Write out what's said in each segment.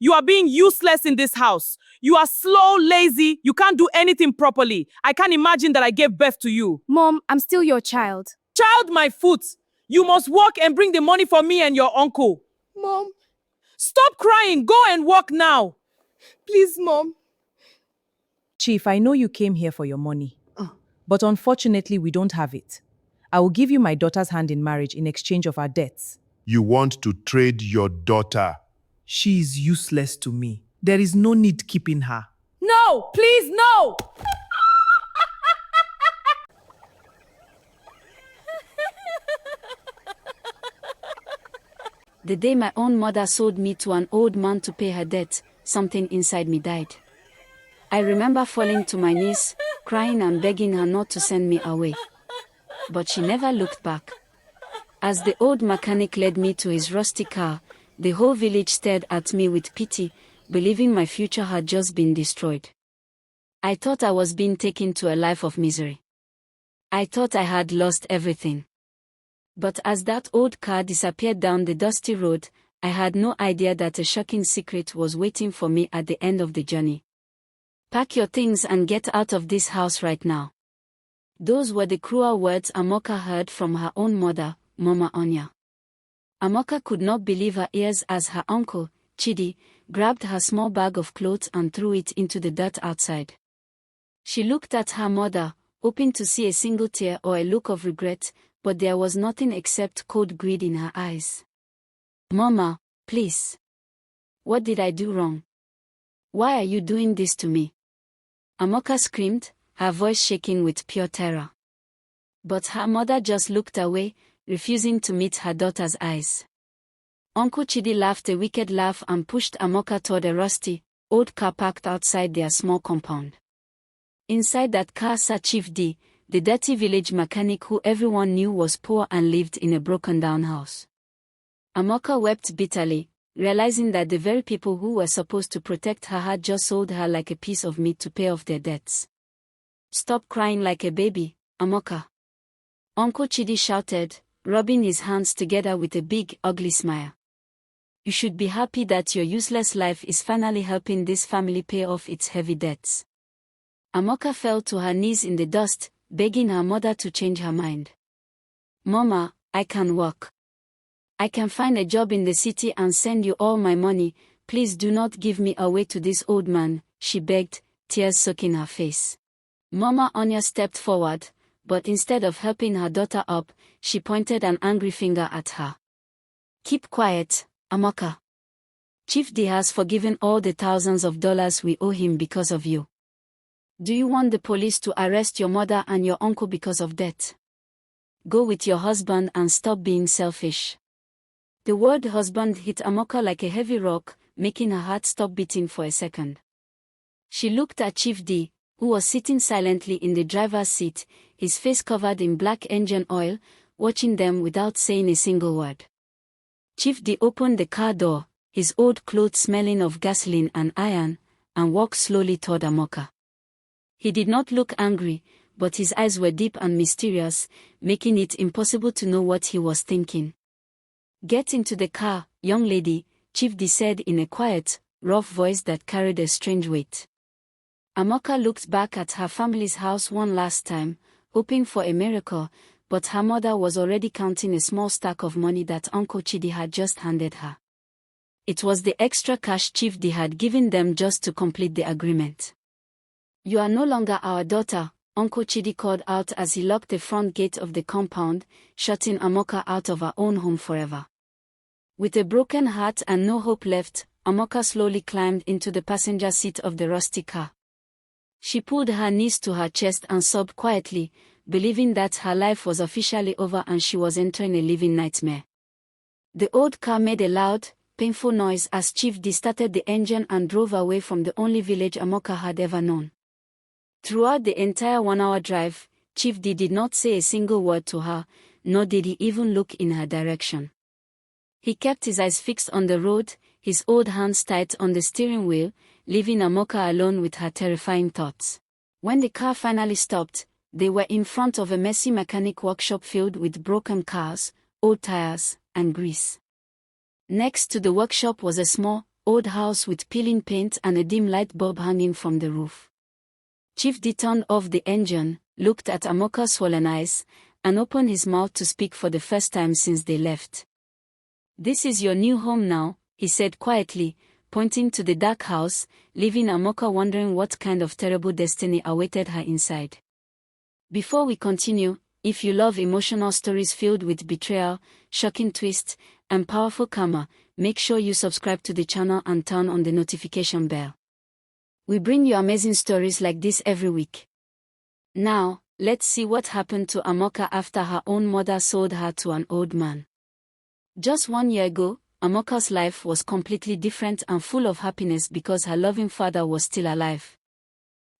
You are being useless in this house. You are slow, lazy. You can't do anything properly. I can't imagine that I gave birth to you. Mom, I'm still your child. Child, my foot. You must work and bring the money for me and your uncle. Mom. Stop crying. Go and work now. Please, Mom. Chief, I know you came here for your money. But unfortunately, we don't have it. I will give you my daughter's hand in marriage in exchange of our debts. You want to trade your daughter? She is useless to me. There is no need keeping her. No, please, no! The day my own mother sold me to an old man to pay her debt, something inside me died. I remember falling to my knees, crying and begging her not to send me away. But she never looked back. As the old mechanic led me to his rusty car, the whole village stared at me with pity, believing my future had just been destroyed. I thought I was being taken to a life of misery. I thought I had lost everything. But as that old car disappeared down the dusty road, I had no idea that a shocking secret was waiting for me at the end of the journey. Pack your things and get out of this house right now. Those were the cruel words Amaka heard from her own mother, Mama Onya. Amaka could not believe her ears as her uncle, Chidi, grabbed her small bag of clothes and threw it into the dirt outside. She looked at her mother, hoping to see a single tear or a look of regret, but there was nothing except cold greed in her eyes. Mama, please. What did I do wrong? Why are you doing this to me? Amaka screamed, her voice shaking with pure terror. But her mother just looked away, refusing to meet her daughter's eyes. Uncle Chidi laughed a wicked laugh and pushed Amaka toward a rusty, old car parked outside their small compound. Inside that car sat Chief D, the dirty village mechanic who everyone knew was poor and lived in a broken-down house. Amaka wept bitterly, realizing that the very people who were supposed to protect her had just sold her like a piece of meat to pay off their debts. Stop crying like a baby, Amaka. Uncle Chidi shouted, rubbing his hands together with a big, ugly smile. You should be happy that your useless life is finally helping this family pay off its heavy debts. Amaka fell to her knees in the dust, begging her mother to change her mind. Mama, I can work. I can find a job in the city and send you all my money. Please do not give me away to this old man, she begged, tears soaking her face. Mama Onya stepped forward, but instead of helping her daughter up, she pointed an angry finger at her. Keep quiet, Amaka. Chief D has forgiven all the thousands of dollars we owe him because of you. Do you want the police to arrest your mother and your uncle because of debt? Go with your husband and stop being selfish. The word husband hit Amaka like a heavy rock, making her heart stop beating for a second. She looked at Chief D, who was sitting silently in the driver's seat, his face covered in black engine oil, watching them without saying a single word. Chief D opened the car door, his old clothes smelling of gasoline and iron, and walked slowly toward Amaka. He did not look angry, but his eyes were deep and mysterious, making it impossible to know what he was thinking. Get into the car, young lady, Chief D said in a quiet, rough voice that carried a strange weight. Amaka looked back at her family's house one last time, hoping for a miracle, but her mother was already counting a small stack of money that Uncle Chidi had just handed her. It was the extra cash Chief D had given them just to complete the agreement. You are no longer our daughter, Uncle Chidi called out as he locked the front gate of the compound, shutting Amaka out of her own home forever. With a broken heart and no hope left, Amaka slowly climbed into the passenger seat of the rusty car. She pulled her knees to her chest and sobbed quietly, believing that her life was officially over and she was entering a living nightmare. The old car made a loud, painful noise as Chief D started the engine and drove away from the only village Amaka had ever known. Throughout the entire 1-hour drive, Chief D did not say a single word to her, nor did he even look in her direction. He kept his eyes fixed on the road, his old hands tight on the steering wheel, leaving Amaka alone with her terrifying thoughts. When the car finally stopped, they were in front of a messy mechanic workshop filled with broken cars, old tires, and grease. Next to the workshop was a small, old house with peeling paint and a dim light bulb hanging from the roof. Chief D turned off the engine, looked at Amaka's swollen eyes, and opened his mouth to speak for the first time since they left. "This is your new home now," he said quietly, pointing to the dark house, leaving Amaka wondering what kind of terrible destiny awaited her inside. Before we continue, if you love emotional stories filled with betrayal, shocking twists, and powerful karma, make sure you subscribe to the channel and turn on the notification bell. We bring you amazing stories like this every week. Now, let's see what happened to Amaka after her own mother sold her to an old man. Just 1 year ago, Amaka's life was completely different and full of happiness because her loving father was still alive.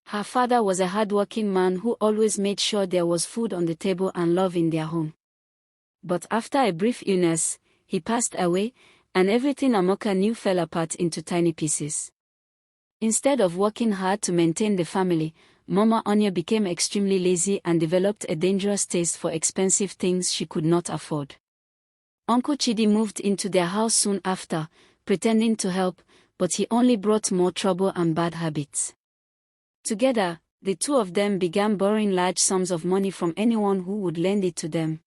Her father was a hardworking man who always made sure there was food on the table and love in their home. But after a brief illness, he passed away, and everything Amaka knew fell apart into tiny pieces. Instead of working hard to maintain the family, Mama Anya became extremely lazy and developed a dangerous taste for expensive things she could not afford. Uncle Chidi moved into their house soon after, pretending to help, but he only brought more trouble and bad habits. Together, the two of them began borrowing large sums of money from anyone who would lend it to them.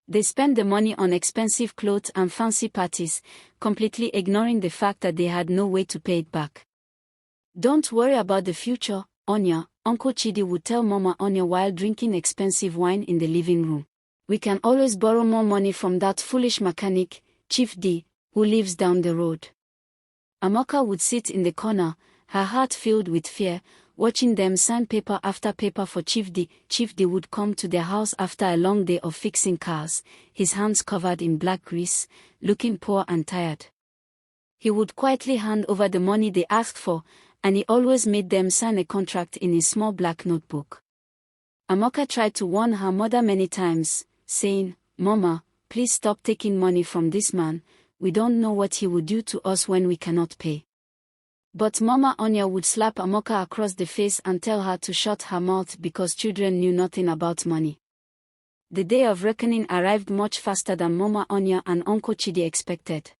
They spent the money on expensive clothes and fancy parties, completely ignoring the fact that they had no way to pay it back. "Don't worry about the future, Anya," Uncle Chidi would tell Mama Anya while drinking expensive wine in the living room. "We can always borrow more money from that foolish mechanic, Chief D, who lives down the road." Amaka would sit in the corner, her heart filled with fear, watching them sign paper after paper for Chief D. Chief D would come to their house after a long day of fixing cars, his hands covered in black grease, looking poor and tired. He would quietly hand over the money they asked for, and he always made them sign a contract in his small black notebook. Amaka tried to warn her mother many times, saying, "Mama, please stop taking money from this man, we don't know what he will do to us when we cannot pay." But Mama Anya would slap Amaka across the face and tell her to shut her mouth because children knew nothing about money. The day of reckoning arrived much faster than Mama Anya and Uncle Chidi expected.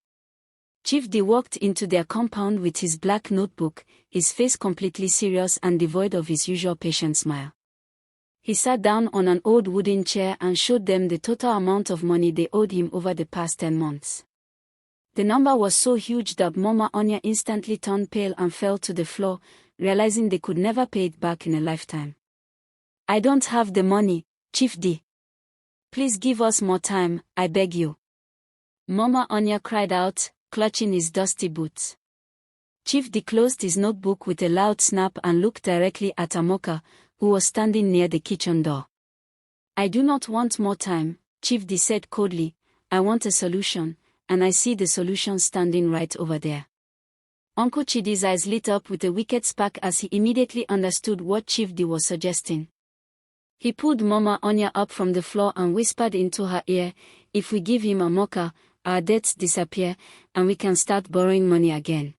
Chief D walked into their compound with his black notebook, his face completely serious and devoid of his usual patient smile. He sat down on an old wooden chair and showed them the total amount of money they owed him over the past 10 months. The number was so huge that Mama Anya instantly turned pale and fell to the floor, realizing they could never pay it back in a lifetime. "I don't have the money, Chief D. Please give us more time, I beg you." Mama Anya cried out, clutching his dusty boots. Chief D closed his notebook with a loud snap and looked directly at Amaka, who was standing near the kitchen door. "I do not want more time," Chief D said coldly, "I want a solution, and I see the solution standing right over there." Uncle Chidi's eyes lit up with a wicked spark as he immediately understood what Chief D was suggesting. He pulled Mama Anya up from the floor and whispered into her ear, "If we give him Amaka, our debts disappear, and we can start borrowing money again."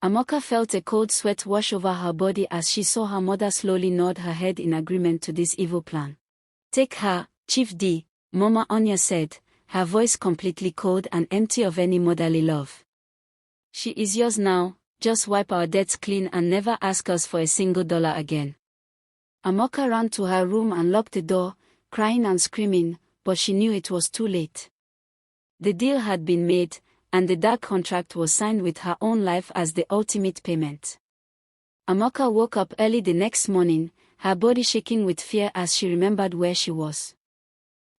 Amaka felt a cold sweat wash over her body as she saw her mother slowly nod her head in agreement to this evil plan. "Take her, Chief D," Mama Anya said, her voice completely cold and empty of any motherly love. "She is yours now, just wipe our debts clean and never ask us for a single dollar again." Amaka ran to her room and locked the door, crying and screaming, but she knew it was too late. The deal had been made, and the dark contract was signed with her own life as the ultimate payment. Amaka woke up early the next morning, her body shaking with fear as she remembered where she was.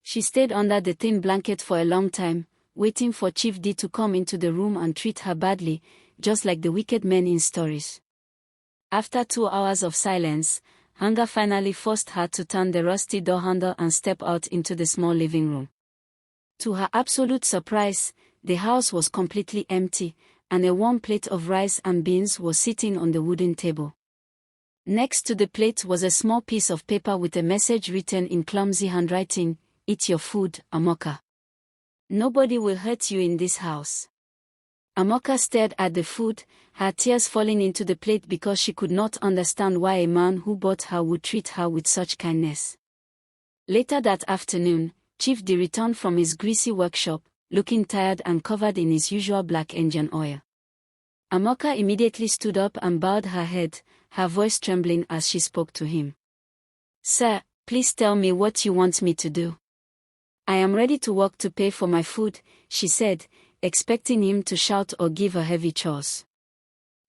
She stayed under the thin blanket for a long time, waiting for Chief D to come into the room and treat her badly, just like the wicked men in stories. After 2 hours of silence, hunger finally forced her to turn the rusty door handle and step out into the small living room. To her absolute surprise, the house was completely empty, and a warm plate of rice and beans was sitting on the wooden table. Next to the plate was a small piece of paper with a message written in clumsy handwriting, "Eat your food, Amaka. Nobody will hurt you in this house." Amaka stared at the food, her tears falling into the plate because she could not understand why a man who bought her would treat her with such kindness. Later that afternoon, Chief D returned from his greasy workshop, looking tired and covered in his usual black engine oil. Amaka immediately stood up and bowed her head, her voice trembling as she spoke to him. "Sir, please tell me what you want me to do." "I am ready to work to pay for my food," she said, expecting him to shout or give her heavy chores.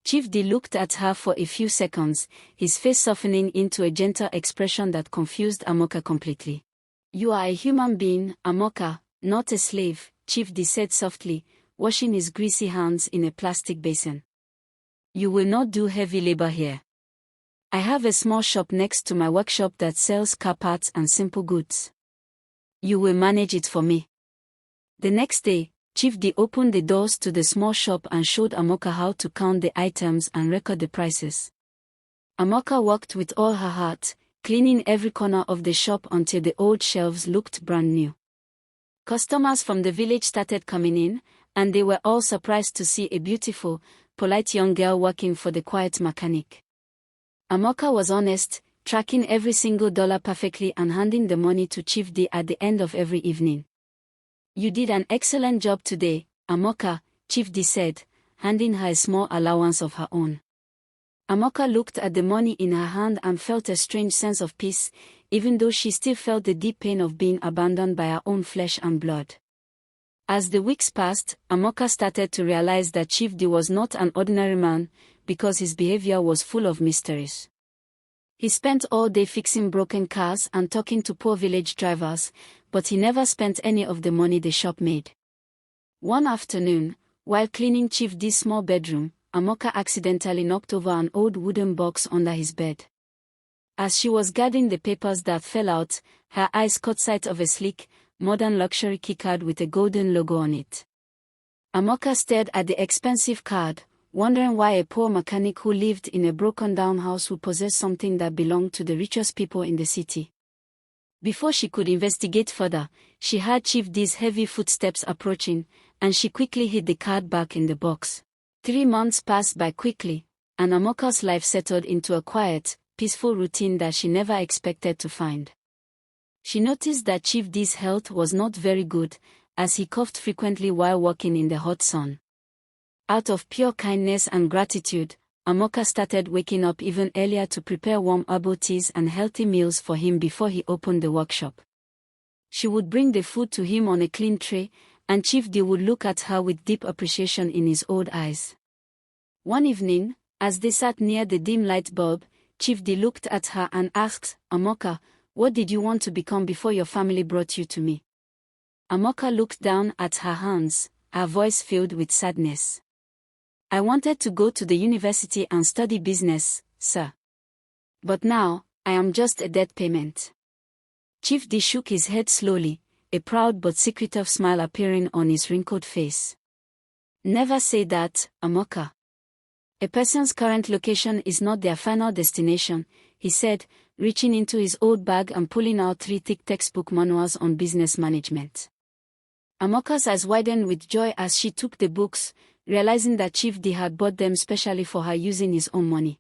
Chief D looked at her for a few seconds, his face softening into a gentle expression that confused Amaka completely. "You are a human being, Amaka, not a slave," Chief D said softly, washing his greasy hands in a plastic basin. "You will not do heavy labor here. I have a small shop next to my workshop that sells car parts and simple goods. You will manage it for me." The next day, Chief D opened the doors to the small shop and showed Amaka how to count the items and record the prices. Amaka worked with all her heart, cleaning every corner of the shop until the old shelves looked brand new. Customers from the village started coming in, and they were all surprised to see a beautiful, polite young girl working for the quiet mechanic. Amaka was honest, tracking every single dollar perfectly and handing the money to Chief D at the end of every evening. "You did an excellent job today, Amaka," Chief D said, handing her a small allowance of her own. Amaka looked at the money in her hand and felt a strange sense of peace, even though she still felt the deep pain of being abandoned by her own flesh and blood. As the weeks passed, Amaka started to realize that Chief D was not an ordinary man, because his behavior was full of mysteries. He spent all day fixing broken cars and talking to poor village drivers, but he never spent any of the money the shop made. One afternoon, while cleaning Chief D's small bedroom, Amaka accidentally knocked over an old wooden box under his bed. As she was guarding the papers that fell out, her eyes caught sight of a sleek, modern luxury keycard with a golden logo on it. Amaka stared at the expensive card, wondering why a poor mechanic who lived in a broken-down house would possess something that belonged to the richest people in the city. Before she could investigate further, she heard Chief D's heavy footsteps approaching, and she quickly hid the card back in the box. 3 months passed by quickly, and Amaka's life settled into a quiet, peaceful routine that she never expected to find. She noticed that Chief D's health was not very good, as he coughed frequently while walking in the hot sun. Out of pure kindness and gratitude, Amaka started waking up even earlier to prepare warm herbal teas and healthy meals for him before he opened the workshop. She would bring the food to him on a clean tray, and Chief D would look at her with deep appreciation in his old eyes. One evening, as they sat near the dim light bulb, Chief D looked at her and asked, "Amaka, what did you want to become before your family brought you to me?" Amaka looked down at her hands, her voice filled with sadness. "I wanted to go to the university and study business, sir. But now, I am just a debt payment." Chief D shook his head slowly, a proud but secretive smile appearing on his wrinkled face. "Never say that, Amaka. A person's current location is not their final destination," he said, reaching into his old bag and pulling out 3 thick textbook manuals on business management. Amaka's eyes widened with joy as she took the books, realizing that Chief D had bought them specially for her using his own money.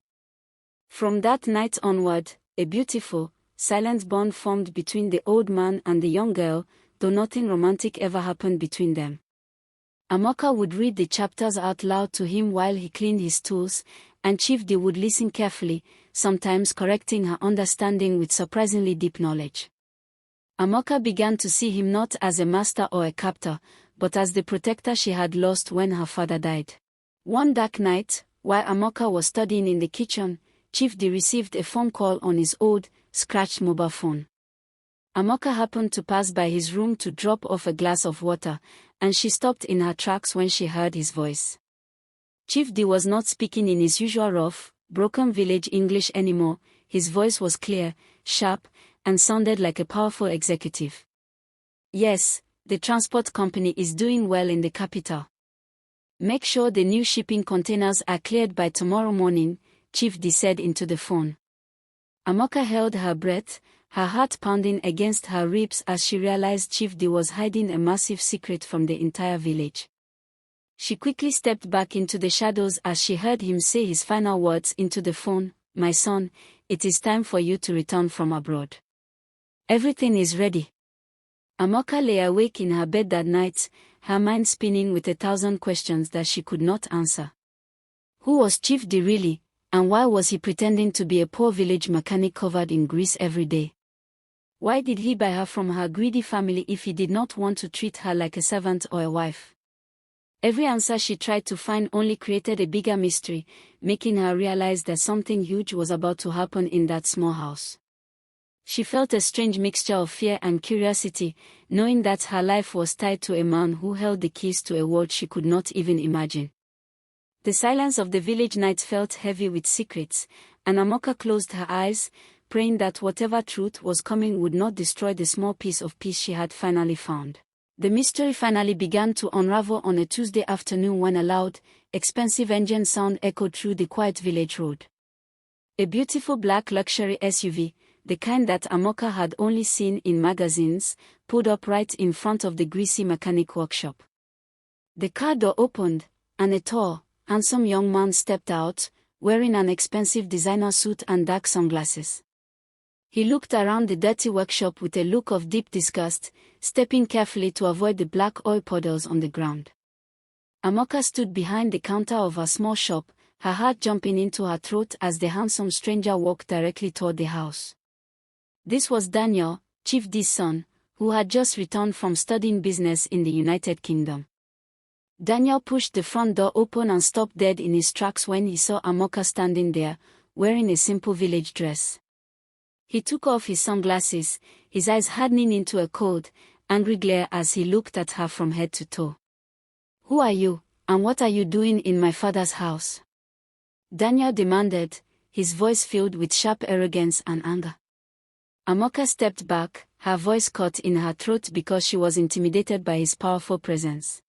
From that night onward, a beautiful, silent bond formed between the old man and the young girl, though nothing romantic ever happened between them. Amaka would read the chapters out loud to him while he cleaned his tools, and Chief D would listen carefully, sometimes correcting her understanding with surprisingly deep knowledge. Amaka began to see him not as a master or a captor, but as the protector she had lost when her father died. One dark night, while Amaka was studying in the kitchen, Chief D received a phone call on his old, scratched mobile phone. Amaka happened to pass by his room to drop off a glass of water, and she stopped in her tracks when she heard his voice. Chief D was not speaking in his usual rough, broken village English anymore. His voice was clear, sharp, and sounded like a powerful executive. "Yes, the transport company is doing well in the capital. Make sure the new shipping containers are cleared by tomorrow morning," Chief D said into the phone. Amaka held her breath, her heart pounding against her ribs as she realized Chief D was hiding a massive secret from the entire village. She quickly stepped back into the shadows as she heard him say his final words into the phone, "My son, it is time for you to return from abroad. Everything is ready." Amaka lay awake in her bed that night, her mind spinning with 1,000 questions that she could not answer. Who was Chief D really, and why was he pretending to be a poor village mechanic covered in grease every day? Why did he buy her from her greedy family if he did not want to treat her like a servant or a wife? Every answer she tried to find only created a bigger mystery, making her realize that something huge was about to happen in that small house. She felt a strange mixture of fear and curiosity, knowing that her life was tied to a man who held the keys to a world she could not even imagine. The silence of the village night felt heavy with secrets, and Amaka closed her eyes, praying that whatever truth was coming would not destroy the small piece of peace she had finally found. The mystery finally began to unravel on a Tuesday afternoon when a loud, expensive engine sound echoed through the quiet village road. A beautiful black luxury SUV, the kind that Amaka had only seen in magazines, pulled up right in front of the greasy mechanic workshop. The car door opened, and a tall, handsome young man stepped out, wearing an expensive designer suit and dark sunglasses. He looked around the dirty workshop with a look of deep disgust, stepping carefully to avoid the black oil puddles on the ground. Amaka stood behind the counter of her small shop, her heart jumping into her throat as the handsome stranger walked directly toward the house. This was Daniel, Chief D's son, who had just returned from studying business in the United Kingdom. Daniel pushed the front door open and stopped dead in his tracks when he saw Amaka standing there, wearing a simple village dress. He took off his sunglasses, his eyes hardening into a cold, angry glare as he looked at her from head to toe. "Who are you, and what are you doing in my father's house?" Daniel demanded, his voice filled with sharp arrogance and anger. Amaka stepped back, her voice caught in her throat because she was intimidated by his powerful presence.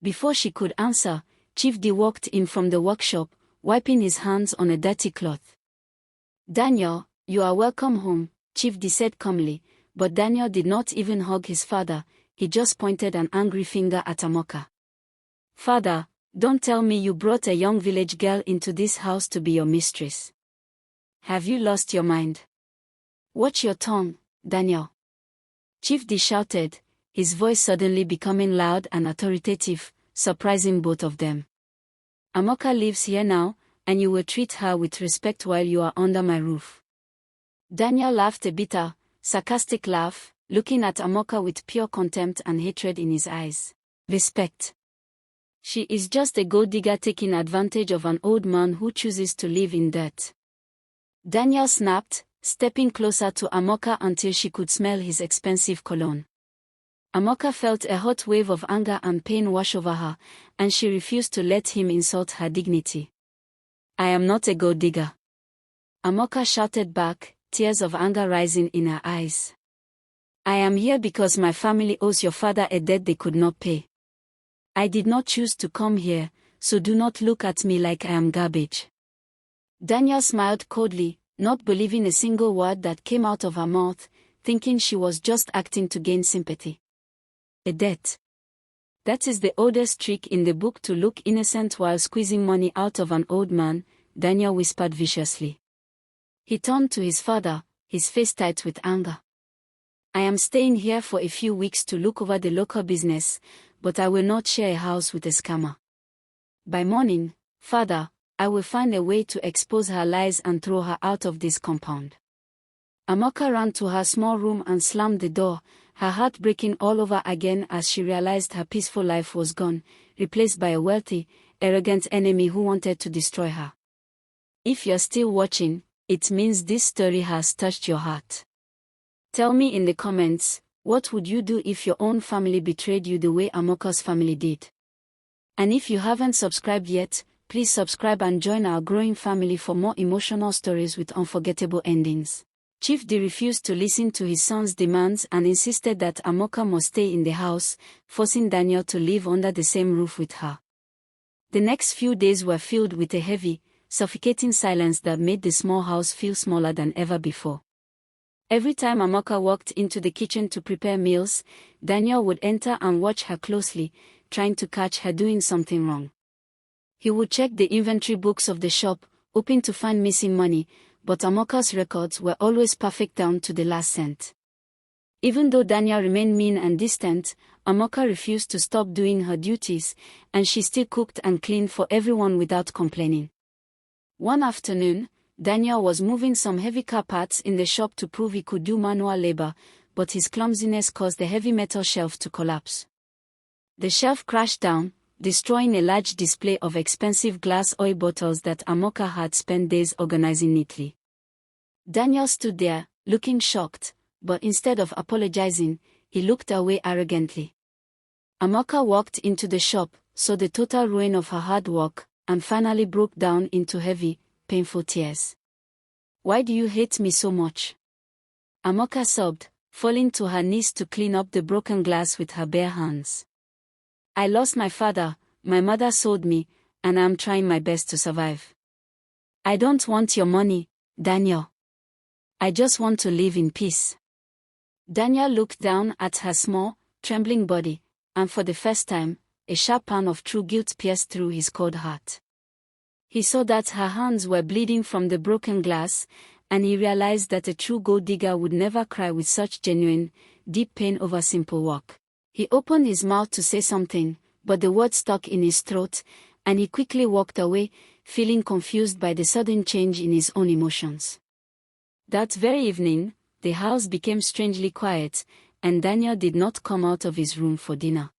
Before she could answer, Chief D walked in from the workshop, wiping his hands on a dirty cloth. "Daniel, you are welcome home," Chief D said calmly, but Daniel did not even hug his father, he just pointed an angry finger at Amaka. "Father, don't tell me you brought a young village girl into this house to be your mistress. Have you lost your mind? Watch your tongue, Daniel." Chief D shouted, his voice suddenly becoming loud and authoritative, surprising both of them. "Amaka lives here now, and you will treat her with respect while you are under my roof." Daniel laughed a bitter, sarcastic laugh, looking at Amaka with pure contempt and hatred in his eyes. "Respect? She is just a gold digger taking advantage of an old man who chooses to live in dirt." Daniel snapped, stepping closer to Amaka until she could smell his expensive cologne. Amaka felt a hot wave of anger and pain wash over her, and she refused to let him insult her dignity. "I am not a gold digger," Amaka shouted back, tears of anger rising in her eyes. "I am here because my family owes your father a debt they could not pay. I did not choose to come here, so do not look at me like I am garbage." Daniel smiled coldly, not believing a single word that came out of her mouth, thinking she was just acting to gain sympathy. A debt. That is the oldest trick in the book to look innocent while squeezing money out of an old man, Daniel whispered viciously. He turned to his father, his face tight with anger. "I am staying here for a few weeks to look over the local business, but I will not share a house with a scammer. By morning, father, I will find a way to expose her lies and throw her out of this compound." Amaka ran to her small room and slammed the door, her heart breaking all over again as she realized her peaceful life was gone, replaced by a wealthy, arrogant enemy who wanted to destroy her. If you're still watching, it means this story has touched your heart. Tell me in the comments, what would you do if your own family betrayed you the way Amaka's family did? And if you haven't subscribed yet, please subscribe and join our growing family for more emotional stories with unforgettable endings. Chief D refused to listen to his son's demands and insisted that Amaka must stay in the house, forcing Daniel to live under the same roof with her. The next few days were filled with a heavy, suffocating silence that made the small house feel smaller than ever before. Every time Amaka walked into the kitchen to prepare meals, Daniel would enter and watch her closely, trying to catch her doing something wrong. He would check the inventory books of the shop, hoping to find missing money, but Amaka's records were always perfect down to the last cent. Even though Daniel remained mean and distant, Amaka refused to stop doing her duties, and she still cooked and cleaned for everyone without complaining. One afternoon, Daniel was moving some heavy car parts in the shop to prove he could do manual labor, but his clumsiness caused the heavy metal shelf to collapse. The shelf crashed down, destroying a large display of expensive glass oil bottles that Amaka had spent days organizing neatly. Daniel stood there, looking shocked, but instead of apologizing, he looked away arrogantly. Amaka walked into the shop, saw the total ruin of her hard work, and finally broke down into heavy, painful tears. "Why do you hate me so much?" Amaka sobbed, falling to her knees to clean up the broken glass with her bare hands. "I lost my father, my mother sold me, and I'm trying my best to survive. I don't want your money, Daniel. I just want to live in peace." Daniel looked down at her small, trembling body, and for the first time, a sharp pang of true guilt pierced through his cold heart. He saw that her hands were bleeding from the broken glass, and he realized that a true gold digger would never cry with such genuine, deep pain over simple work. He opened his mouth to say something, but the words stuck in his throat, and he quickly walked away, feeling confused by the sudden change in his own emotions. That very evening, the house became strangely quiet, and Daniel did not come out of his room for dinner.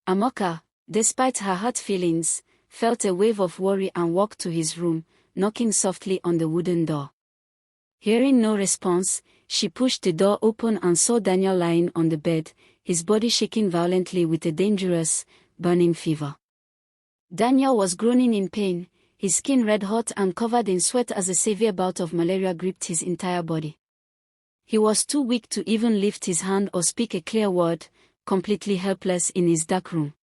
Amaka, despite her hurt feelings, felt a wave of worry and walked to his room, knocking softly on the wooden door. Hearing no response, she pushed the door open and saw Daniel lying on the bed, his body shaking violently with a dangerous, burning fever. Daniel was groaning in pain, his skin red-hot and covered in sweat as a severe bout of malaria gripped his entire body. He was too weak to even lift his hand or speak a clear word, completely helpless in his dark room.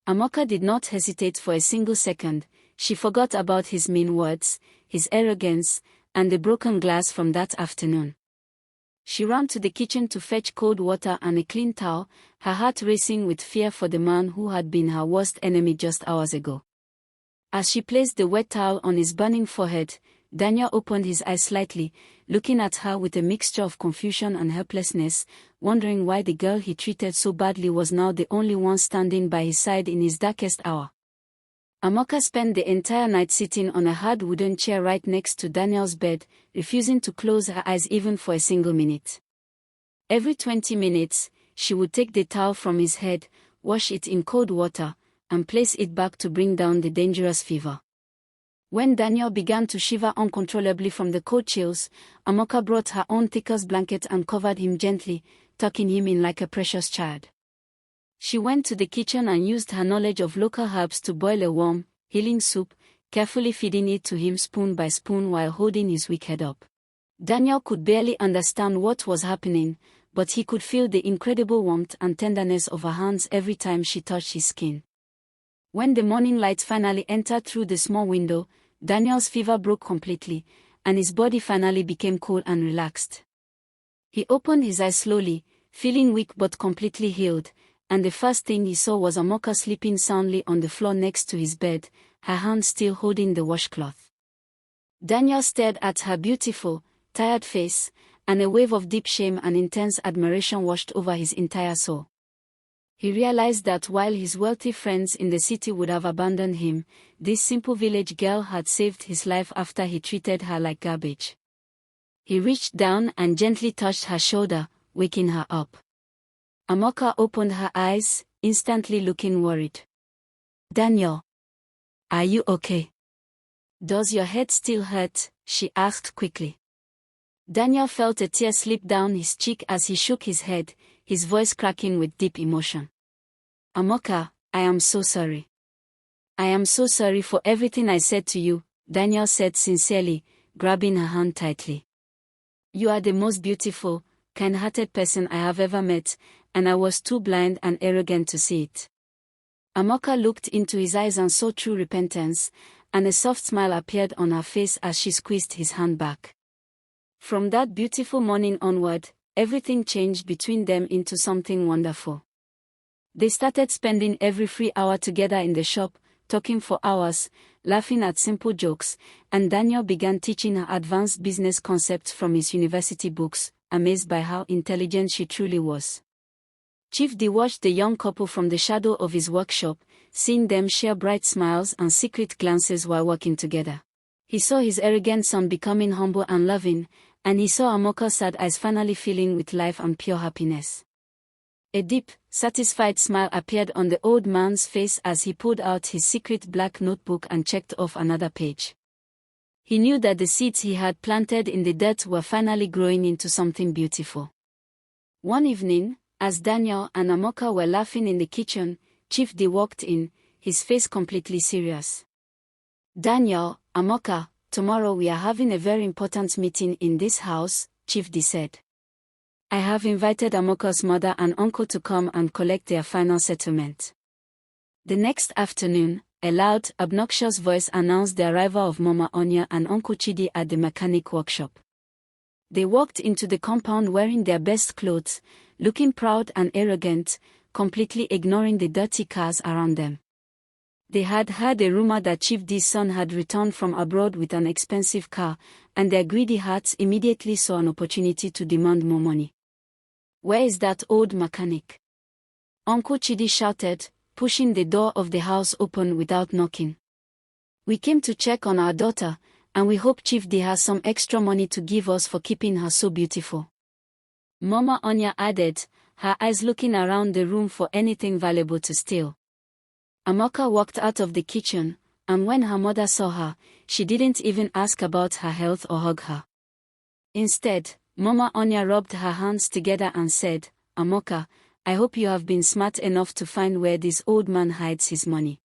Amaka did not hesitate for a single second. She forgot about his mean words, his arrogance, and the broken glass from that afternoon. She ran to the kitchen to fetch cold water and a clean towel, her heart racing with fear for the man who had been her worst enemy just hours ago. As she placed the wet towel on his burning forehead, Daniel opened his eyes slightly, looking at her with a mixture of confusion and helplessness, wondering why the girl he treated so badly was now the only one standing by his side in his darkest hour. Amaka spent the entire night sitting on a hard wooden chair right next to Daniel's bed, refusing to close her eyes even for a single minute. Every 20 minutes, she would take the towel from his head, wash it in cold water, and place it back to bring down the dangerous fever. When Daniel began to shiver uncontrollably from the cold chills, Amaka brought her own thickest blanket and covered him gently, tucking him in like a precious child. She went to the kitchen and used her knowledge of local herbs to boil a warm, healing soup, carefully feeding it to him spoon by spoon while holding his weak head up. Daniel could barely understand what was happening, but he could feel the incredible warmth and tenderness of her hands every time she touched his skin. When the morning light finally entered through the small window, Daniel's fever broke completely, and his body finally became cool and relaxed. He opened his eyes slowly, feeling weak but completely healed, and the first thing he saw was Amaka sleeping soundly on the floor next to his bed, her hand still holding the washcloth. Daniel stared at her beautiful, tired face, and a wave of deep shame and intense admiration washed over his entire soul. He realized that while his wealthy friends in the city would have abandoned him, this simple village girl had saved his life after he treated her like garbage. He reached down and gently touched her shoulder, waking her up. Amaka opened her eyes, instantly looking worried. "Daniel, are you okay? Does your head still hurt?" she asked quickly. Daniel felt a tear slip down his cheek as he shook his head, his voice cracking with deep emotion. "Amaka, I am so sorry. I am so sorry for everything I said to you," Daniel said sincerely, grabbing her hand tightly. "You are the most beautiful, kind-hearted person I have ever met, and I was too blind and arrogant to see it." Amaka looked into his eyes and saw true repentance, and a soft smile appeared on her face as she squeezed his hand back. From that beautiful morning onward, everything changed between them into something wonderful. They started spending every free hour together in the shop, talking for hours, laughing at simple jokes, and Daniel began teaching her advanced business concepts from his university books, amazed by how intelligent she truly was. Chief D watched the young couple from the shadow of his workshop, seeing them share bright smiles and secret glances while working together. He saw his arrogant son becoming humble and loving, and he saw Amaka's sad eyes finally filling with life and pure happiness. A deep, satisfied smile appeared on the old man's face as he pulled out his secret black notebook and checked off another page. He knew that the seeds he had planted in the dirt were finally growing into something beautiful. One evening, as Daniel and Amaka were laughing in the kitchen, Chief D walked in, his face completely serious. "Daniel, Amaka, tomorrow we are having a very important meeting in this house," Chief D said. "I have invited Amaka's mother and uncle to come and collect their final settlement." The next afternoon, a loud, obnoxious voice announced the arrival of Mama Onya and Uncle Chidi at the mechanic workshop. They walked into the compound wearing their best clothes, looking proud and arrogant, completely ignoring the dirty cars around them. They had heard a rumor that Chief D's son had returned from abroad with an expensive car, and their greedy hearts immediately saw an opportunity to demand more money. "Where is that old mechanic?" Uncle Chidi shouted, pushing the door of the house open without knocking. "We came to check on our daughter, and we hope Chief D has some extra money to give us for keeping her so beautiful." Mama Onya added, her eyes looking around the room for anything valuable to steal. Amaka walked out of the kitchen, and when her mother saw her, she didn't even ask about her health or hug her. Instead, Mama Onya rubbed her hands together and said, "Amaka, I hope you have been smart enough to find where this old man hides his money.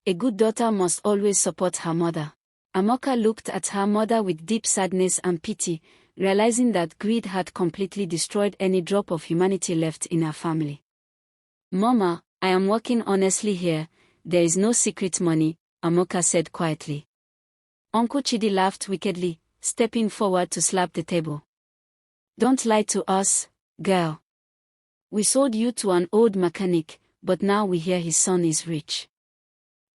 A good daughter must always support her mother." Amaka looked at her mother with deep sadness and pity, realizing that greed had completely destroyed any drop of humanity left in her family. "Mama, I am working honestly here, there is no secret money," Amaka said quietly. Uncle Chidi laughed wickedly, stepping forward to slap the table. "Don't lie to us, girl. We sold you to an old mechanic, but now we hear his son is rich.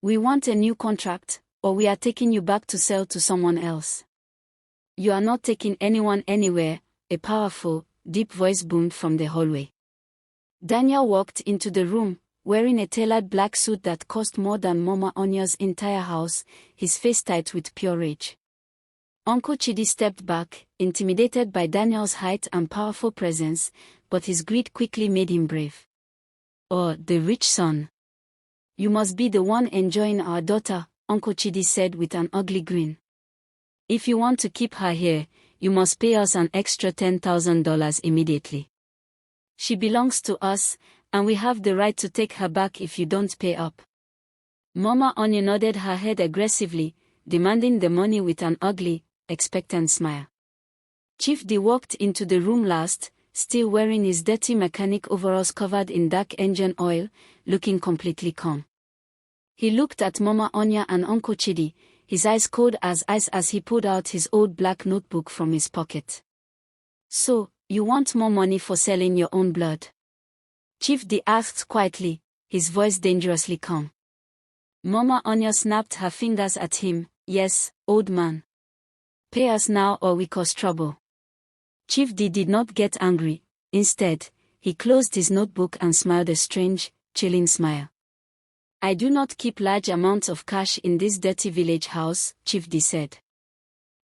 We want a new contract, or we are taking you back to sell to someone else." "You are not taking anyone anywhere," a powerful, deep voice boomed from the hallway. Daniel walked into the room, wearing a tailored black suit that cost more than Mama Onya's entire house, his face tight with pure rage. Uncle Chidi stepped back, intimidated by Daniel's height and powerful presence, but his greed quickly made him brave. "Oh, the rich son. You must be the one enjoying our daughter," Uncle Chidi said with an ugly grin. "If you want to keep her here, you must pay us an extra $10,000 immediately. She belongs to us, and we have the right to take her back if you don't pay up." Mama Onya nodded her head aggressively, demanding the money with an ugly, expectant smile. Chief D walked into the room last, still wearing his dirty mechanic overalls covered in dark engine oil, looking completely calm. He looked at Mama Onya and Uncle Chidi, his eyes cold as ice as he pulled out his old black notebook from his pocket. "So, you want more money for selling your own blood?" Chief D asked quietly, his voice dangerously calm. Mama Onya snapped her fingers at him. "Yes, old man. Pay us now or we cause trouble." Chief D did not get angry. Instead, he closed his notebook and smiled a strange, chilling smile. "I do not keep large amounts of cash in this dirty village house," Chief D said.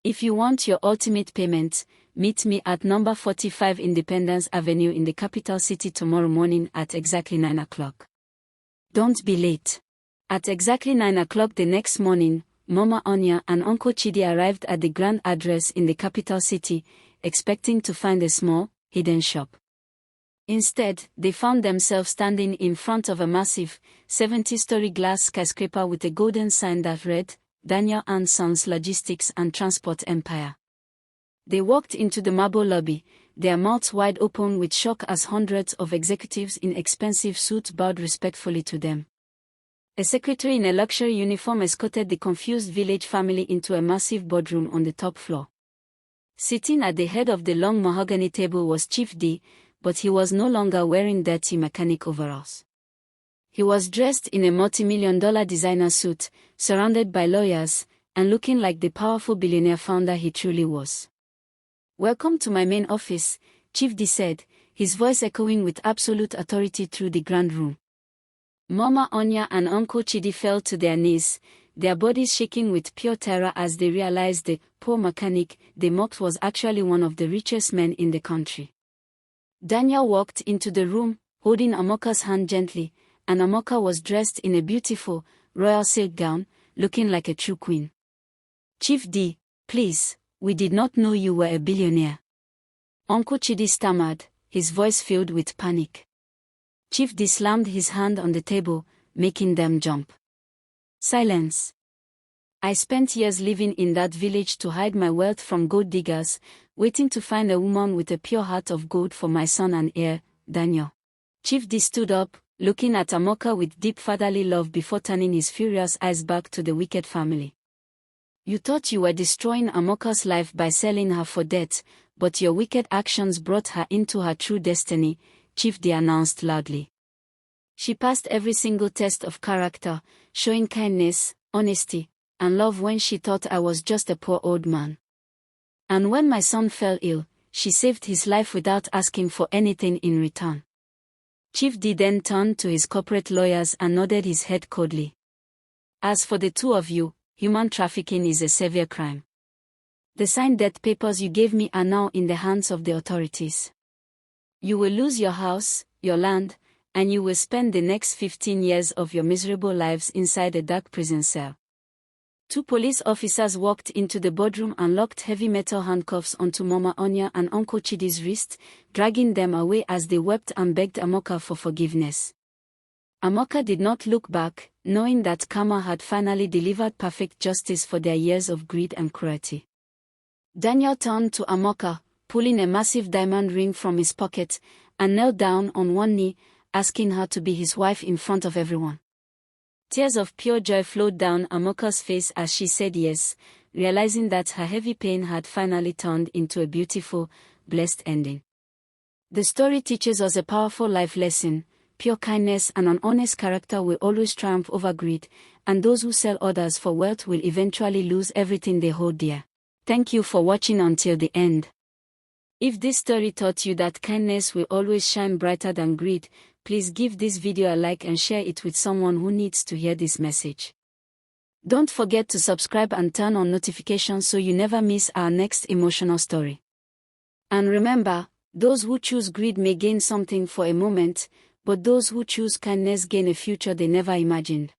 "If you want your ultimate payment, meet me at number 45 Independence Avenue in the capital city tomorrow morning at exactly 9 o'clock. Don't be late." At exactly 9 o'clock the next morning, Mama Onya and Uncle Chidi arrived at the grand address in the capital city, expecting to find a small, hidden shop. Instead, they found themselves standing in front of a massive, 70-story glass skyscraper with a golden sign that read, "Daniel and Sons Logistics and Transport Empire." They walked into the marble lobby, their mouths wide open with shock as hundreds of executives in expensive suits bowed respectfully to them. A secretary in a luxury uniform escorted the confused village family into a massive boardroom on the top floor. Sitting at the head of the long mahogany table was Chief D, but he was no longer wearing dirty mechanic overalls. He was dressed in a multi-million-dollar designer suit, surrounded by lawyers, and looking like the powerful billionaire founder he truly was. "Welcome to my main office," Chief D said, his voice echoing with absolute authority through the grand room. Mama Onya and Uncle Chidi fell to their knees, their bodies shaking with pure terror as they realized the poor mechanic they mocked was actually one of the richest men in the country. Daniel walked into the room, holding Amaka's hand gently, and Amaka was dressed in a beautiful, royal silk gown, looking like a true queen. Chief D, please, we did not know you were a billionaire. Uncle Chidi stammered, his voice filled with panic. Chief D slammed his hand on the table, making them jump. Silence. I spent years living in that village to hide my wealth from gold diggers, waiting to find a woman with a pure heart of gold for my son and heir, Daniel. Chief D stood up, looking at Amaka with deep fatherly love before turning his furious eyes back to the wicked family. You thought you were destroying Amaka's life by selling her for debt, but your wicked actions brought her into her true destiny, Chief D announced loudly. She passed every single test of character, showing kindness, honesty, and love when she thought I was just a poor old man. And when my son fell ill, she saved his life without asking for anything in return. Chief D then turned to his corporate lawyers and nodded his head coldly. As for the two of you, human trafficking is a severe crime. The signed death papers you gave me are now in the hands of the authorities. You will lose your house, your land, and you will spend the next 15 years of your miserable lives inside a dark prison cell. Two police officers walked into the boardroom and locked heavy metal handcuffs onto Mama Onya and Uncle Chidi's wrist, dragging them away as they wept and begged Amaka for forgiveness. Amaka did not look back, knowing that karma had finally delivered perfect justice for their years of greed and cruelty. Daniel turned to Amaka, pulling a massive diamond ring from his pocket, and knelt down on one knee, asking her to be his wife in front of everyone. Tears of pure joy flowed down Amaka's face as she said yes, realizing that her heavy pain had finally turned into a beautiful, blessed ending. The story teaches us a powerful life lesson: pure kindness and an honest character will always triumph over greed, and those who sell others for wealth will eventually lose everything they hold dear. Thank you for watching until the end. If this story taught you that kindness will always shine brighter than greed, please give this video a like and share it with someone who needs to hear this message. Don't forget to subscribe and turn on notifications so you never miss our next emotional story. And remember, those who choose greed may gain something for a moment, but those who choose kindness gain a future they never imagined.